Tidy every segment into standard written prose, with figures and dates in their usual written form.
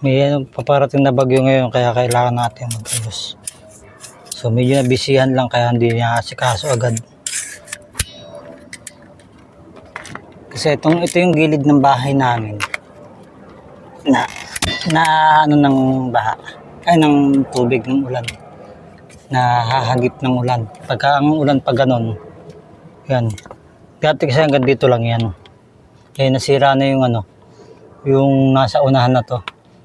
May paparating na bagyo ngayon kaya kailangan natin mag-ayos. So medyo nabisihan lang kaya hindi niya asikaso agad. Kasi ito yung gilid ng bahay namin. Na ano ng baha. Ay ng tubig ng ulan. Nahahagip ng ulan. Pagka ang ulan pa ganon. Yan. Dati kasi hanggang dito lang yan. Kaya nasira na yung ano. Yung nasa unahan na to.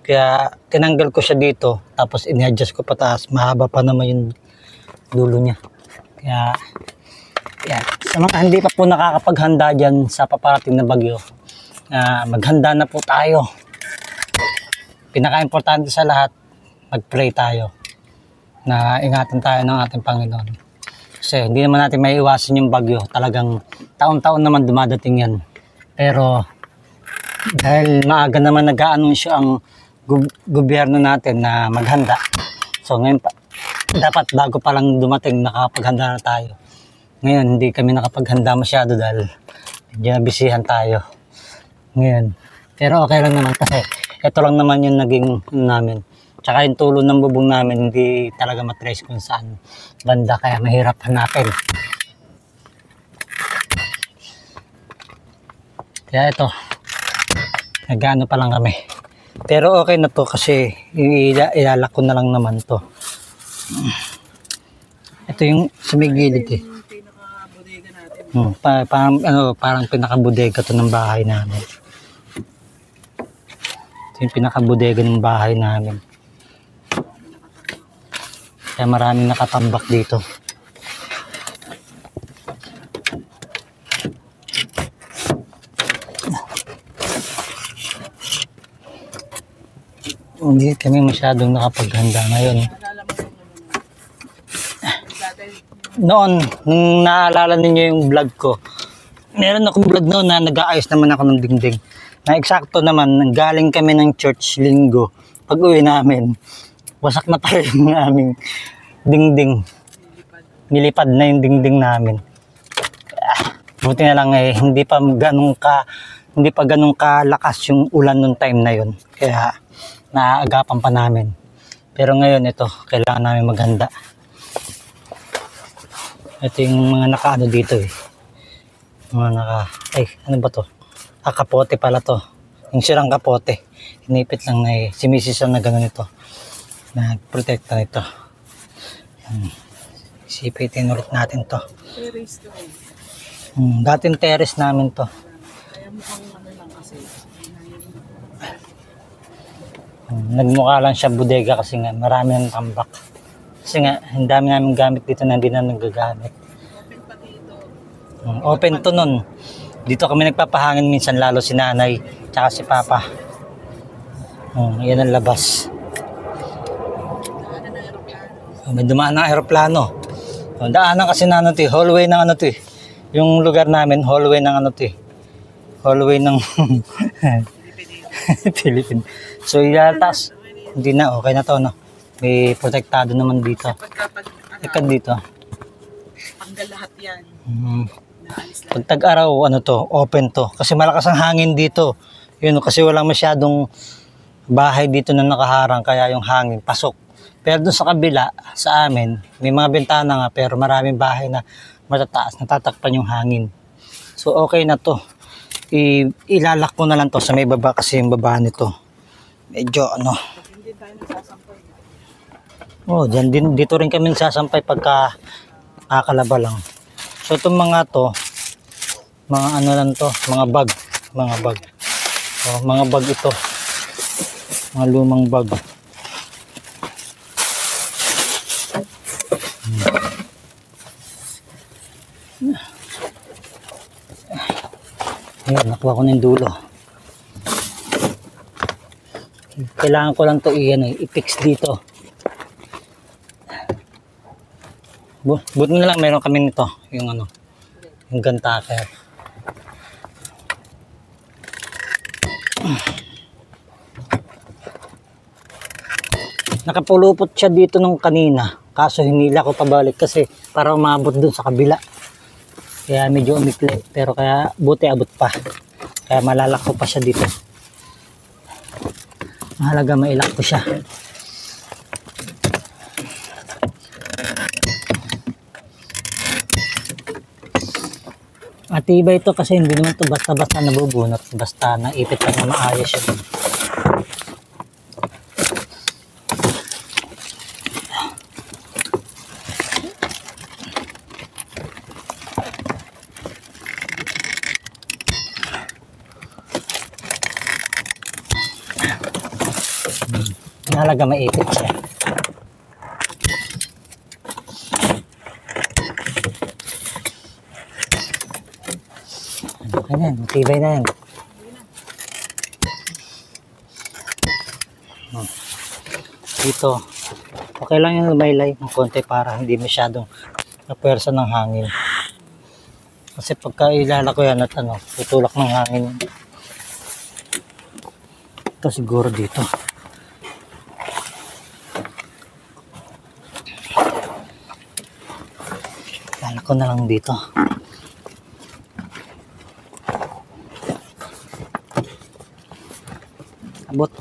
Kaya tinanggal ko siya dito, tapos in-adjust ko pataas. Mahaba pa naman yung dulo niya. Kaya, yan. Sa mga hindi pa po nakakapaghanda dyan sa paparating na bagyo, maghanda na po tayo. Pinaka-importante sa lahat, mag-pray tayo. Na ingatan tayo ng ating Panginoon. Kasi hindi naman natin maiiwasan yung bagyo. Talagang taon-taon naman dumadating yan. Pero, dahil maaga naman nag-aanunsyo ang gobyerno natin na maghanda. So ngayon dapat bago pa lang dumating nakapaghanda na tayo. Ngayon hindi kami nakapaghanda masyado dahil medyo nabisihan tayo ngayon. Pero okay lang naman kasi ito lang naman yung naging namin. Tsaka yung tulo ng bubong namin hindi talaga matrace kung saan banda kaya mahirap hanapin. Kaya ito nag-ano pa lang kami. Pero okay na to kasi ilalak ko na lang naman to. Ito yung sumigilid eh. Parang pinakabodega to ng bahay namin. Ito yung pinakabodega ng bahay namin. Kaya maraming nakatambak dito. Hindi kami masyadong nakapaghanda ngayon. Noon, nung naalala ninyo yung vlog ko, meron akong vlog noon na nag-aayos naman ako ng dingding. Na eksakto naman, galing kami ng church linggo. Pag uwi namin, wasak na pala yung aming dingding. Nilipad na yung dingding namin. Buti na lang hindi pa ganun kalakas yung ulan nung time na yun. Kaya naaagapan pa namin. Pero ngayon ito, kailangan namin maghanda. Ito yung mga nakaano dito eh. Ano ba to? Kapote pala to. Yung sirang kapote. Inipit lang na si Mrs. na gano'n ito. Nagprotekta nito. Isipitin ulit natin to. Terrace to dating terrace namin to. Kaya mukhang ano lang kasi. Nagmukha lang siya bodega kasi nga marami ng tambak. Kasi nga ang dami namin gamit dito na hindi na nagagamit. Open pa dito. Open to nun. Dito kami nagpapahangin minsan lalo si nanay tsaka si papa. Yan ang labas. May dumaan ng aeroplano. Daanan kasi na ano to, hallway ng ano to. Yung lugar namin, hallway ng ano to. Hallway ng Philippines. So ilatas, hindi na, okay na to, no? May protektado naman dito. Ikad dito. Tanggal lahat yan. Pag tag-araw, ano to, open to. Kasi malakas ang hangin dito. Yun, kasi walang masyadong bahay dito na nakaharang, kaya yung hangin pasok. Pero doon sa kabila, sa amin, may mga bintana nga, pero maraming bahay na matataas, natatakpan yung hangin. So okay na to. Ilalak ko na lang to sa may baba kasi yung baba nito medyo ano. Hindi tayo nagsasampay. Dito rin kami nagsasampay pagka kakalaba lang. So itong mga to, mga ano lang to, mga bag. Mga bag ito. Mga lumang bag. Ayan, nakuha ko na yung dulo. Kailangan ko lang ito i-fix dito. Buti na lang meron kami nito. Yung ano, yung gantaker. Nakapulupot siya dito nung kanina. Kaso hinila ko pabalik kasi para umabot dun sa kabila. Kaya medyo umikli. Pero kaya buti abot pa. Kaya malalak ko pa siya dito. Mahalaga mailak ko siya. Matibay ito kasi hindi naman ito basta-basta nabubunot. Basta naipit lang na maayos yun. Mahalaga maipit siya. Okay na yan, matibay na yan. Dito, okay lang yung lumaylay ng konti para hindi masyadong napwersa ng hangin. Kasi pagka ilala ko yan at tutulak ng hangin. Ito siguro dito. Ilala ko na lang dito. Abot.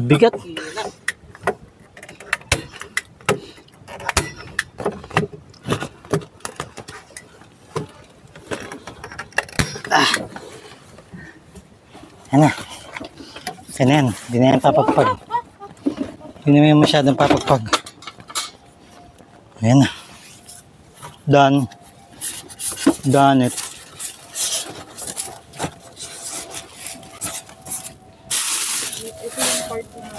Bigat. Yan na. Yan na yan. Hindi na yan papagpag. Hindi na yan masyadong papagpag. Yan na. Done. Done it. Ito yung part na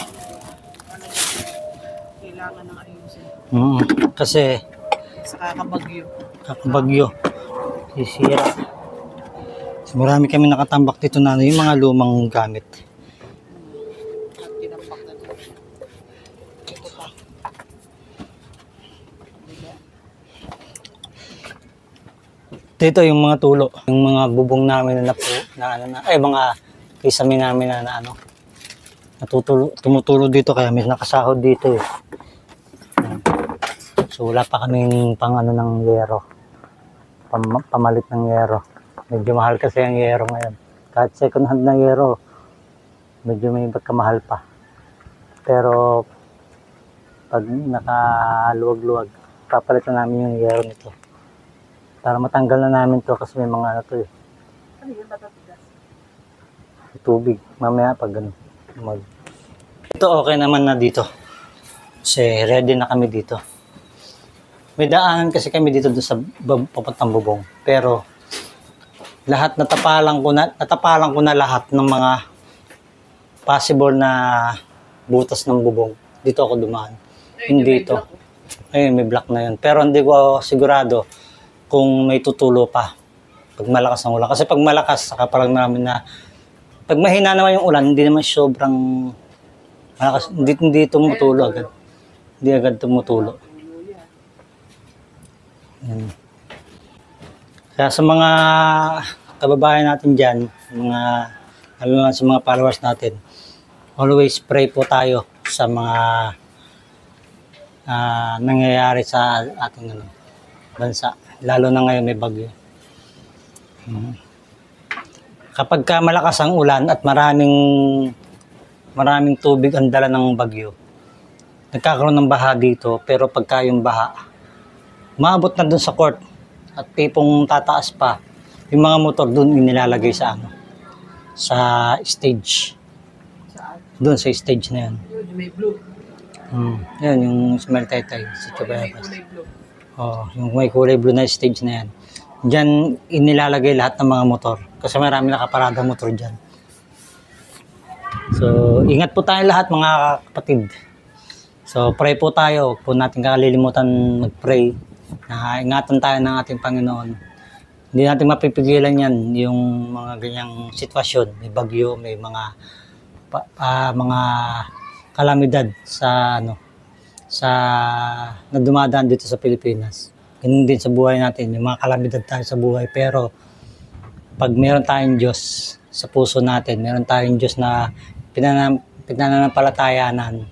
kailangan ng ayusin. Kasi Sa kakabagyo. kakabagyo. Sisira. So, marami kami nakatambak dito na yung mga lumang gamit. At tinampak na ito. Ito pa. Dito yung mga tulo, yung mga bubong namin na mga kisame namin na tumutulo dito kaya may nakasahod dito eh. So wala pa kaming ng yero. Pamalit ng yero. Medyo mahal kasi ang yero ngayon. Kahit second hand na yero, medyo may pagkamahal pa. Pero pag nakaluwag-luwag, papalitan namin yung yero nito. Para matanggal na namin to kasi may mga to eh. Ano yun? Matatigas? Tubig. Mamaya pag Ito okay naman na dito. Kasi ready na kami dito. May daanan kasi kami dito doon sa papuntang bubong. Pero lahat natapalan ko na lahat ng mga possible na butas ng bubong. Dito ako dumaan. Hindi ito. Ayun, may block na yun. Pero hindi ko sigurado kung may tutulo pa pag malakas ang ulan. Kasi pag malakas, saka parang namin na pag mahina naman yung ulan, hindi naman sobrang malakas. Hindi tumutulo agad. Hindi agad tumutulo. Yan. Kaya sa mga kababayan natin dyan, sa mga followers natin, always pray po tayo sa mga nangyayari sa ating bansa. Lalo na ngayon may bagyo. Kapag ka malakas ang ulan at maraming tubig ang dala ng bagyo, nagkakaroon ng baha dito, pero pagka yung baha, maabot na dun sa court at tipong tataas pa, yung mga motor dun inilalagay sa sa stage. Dun sa stage na yan. Yun, may blue. Yan, yung smell tay-tay sa Chabayabas. Kulay blue. Oh, yung may kulay blue na stage na yan. Diyan inilalagay lahat ng mga motor kasi marami nakaparada motor diyan. So, ingat po tayo lahat mga kapatid. So, pray po tayo. Huwag po natin kalilimutan mag-pray na ingatan tayo ng ating Panginoon. Hindi natin mapipigilan yan yung mga ganyang sitwasyon. May bagyo, may mga kalamidad sa na dumadaan dito sa Pilipinas. Ganun din sa buhay natin, may mga kalamidad tayo sa buhay, pero pag meron tayong Diyos sa puso natin, meron tayong Diyos na pinananampalatayanan,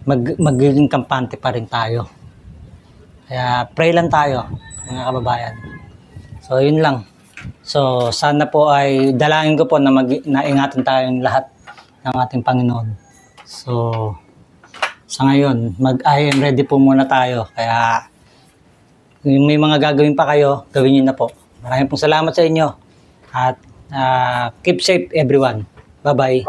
magiging kampante pa rin tayo. Kaya pray lang tayo, mga kababayan. So yun lang. So sana po ay dalangin ko po na naingatan tayong lahat ng ating Panginoon. So sa ngayon, I am ready po muna tayo. Kaya kung may mga gagawin pa kayo, gawin nyo na po. Maraming pong salamat sa inyo. At keep safe everyone. Bye-bye.